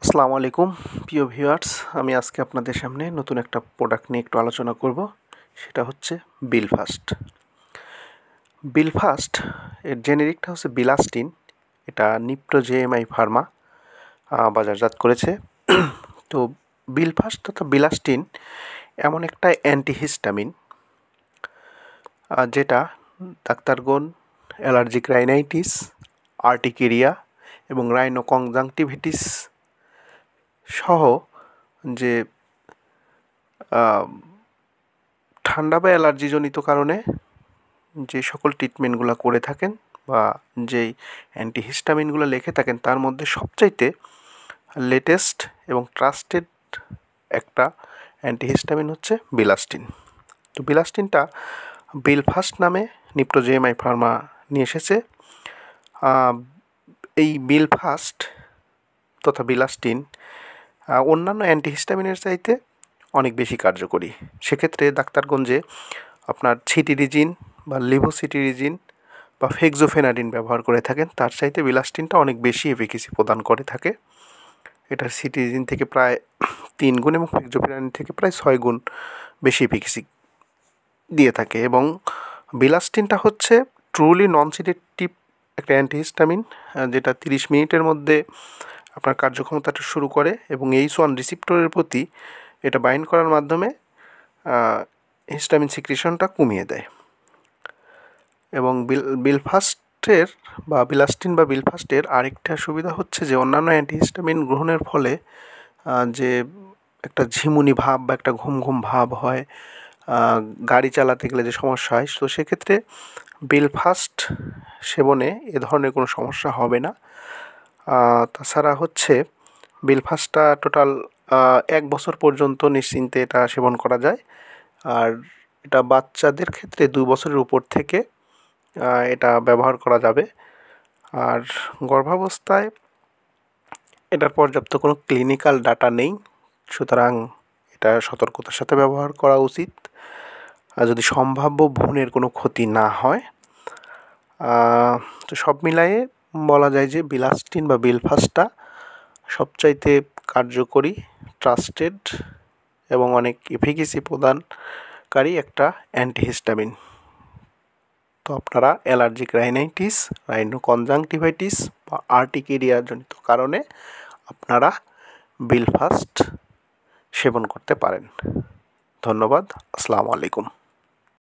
আসসালামু আলাইকুম প্রিয় ভিউয়ার্স, আমি আজকে আপনাদের সামনে নতুন একটা প্রোডাক্ট নিয়ে একটু আলোচনা করব। সেটা হচ্ছে বিলফাস্ট। বিলফাস্ট এর জেনেরিকটা হচ্ছে বিলাস্টিন। এটা নিপ্টো জেএমআই ফার্মা বাজারজাত করেছে। তো বিলফাস্ট তথা বিলাস্টিন এমন একটা অ্যান্টিহিস্টামিন যেটা ডাক্তারগণ অ্যালার্জিক রাইনাইটিস, আর্টিকেরিয়া এবং রাইনো কনজাংটিভিটিস সহ যে ঠান্ডা বা অ্যালার্জিজনিত কারণে যে সকল ট্রিটমেন্টগুলো করে থাকেন বা যেই অ্যান্টিহিস্টামিনগুলো লিখে থাকেন তার মধ্যে সবচাইতে লেটেস্ট এবং ট্রাস্টেড একটা অ্যান্টিহিস্টামিন হচ্ছে বিলাস্টিন। তো বিলাস্টিনটা বিলফাস্ট নামে নিপ্টো জেএমআই ফার্মা নিয়ে এসেছে। এই বিলফাস্ট তথা বিলাস্টিন অন্যান্য অ্যান্টিহিস্টামিনের চাইতে অনেক বেশি কার্যকরী। সেক্ষেত্রে ডাক্তারগঞ্জে আপনার ছিটিরিজিন বা লিভোসিটিরিজিন বা ফেক্সোফেনাডিন ব্যবহার করে থাকেন, তার চাইতে বিলাস্টিনটা অনেক বেশি এফিকেসি প্রদান করে থাকে। এটা সিটিরিজিন থেকে প্রায় 3 গুণ এবং ফেক্সোফেনাডিন থেকে প্রায় 6 গুণ বেশি এফিকেসি দিয়ে থাকে। এবং বিলাস্টিনটা হচ্ছে ট্রুলি নন সিডেটিভ একটা অ্যান্টিহিস্টামিন, যেটা 30 মিনিটের মধ্যে আপনার কার্যক্ষমতাটা শুরু করে এবং H1 রিসিপ্টরের প্রতি এটা বাইন্ড করার মাধ্যমে হিস্টামিন সিক্রিশনটা কমিয়ে দেয়। এবং বিলফাস্টের বা বিলাস্টিন বা বিলফাস্টের আরেকটা সুবিধা হচ্ছে যে অন্যান্য অ্যান্টিহিস্টামিন গ্রহণের ফলে যে একটা ঝিমুনি ভাব বা একটা ঘুম ঘুম ভাব হয়, গাড়ি চালাতে গেলে যে সমস্যা হয়, তো সেক্ষেত্রে বিলফাস্ট সেবনে এ ধরনের কোনো সমস্যা হবে না। তাছাড়া হচ্ছে বিলফাস্টটা টোটাল 1 বছর পর্যন্ত নিশ্চিন্তে এটা সেবন করা যায়। আর এটা বাচ্চাদের ক্ষেত্রে 2 বছরের উপর থেকে এটা ব্যবহার করা যাবে। আর গর্ভাবস্থায় এটার পর্যাপ্ত কোনো ক্লিনিক্যাল ডাটা নেই, সুতরাং এটা সতর্কতার সাথে ব্যবহার করা উচিত আর যদি সম্ভাব্য ভ্রূণের কোনো ক্ষতি না হয়। তো সব মিলায়ে বলা যায় যে বিলাস্টিন বা বিলফাস্টটা সবচাইতে কার্যকরী, ট্রাস্টেড এবং অনেক এফিকেসি প্রদানকারী একটা অ্যান্টিহিস্টামিন। তো আপনারা অ্যালার্জিক রাইনাইটিস, রাইনো কনজাংটিভাইটিস বা আর্টিকেরিয়াজনিত কারণে আপনারা বিলফাস্ট সেবন করতে পারেন। ধন্যবাদ। আসসালামু আলাইকুম।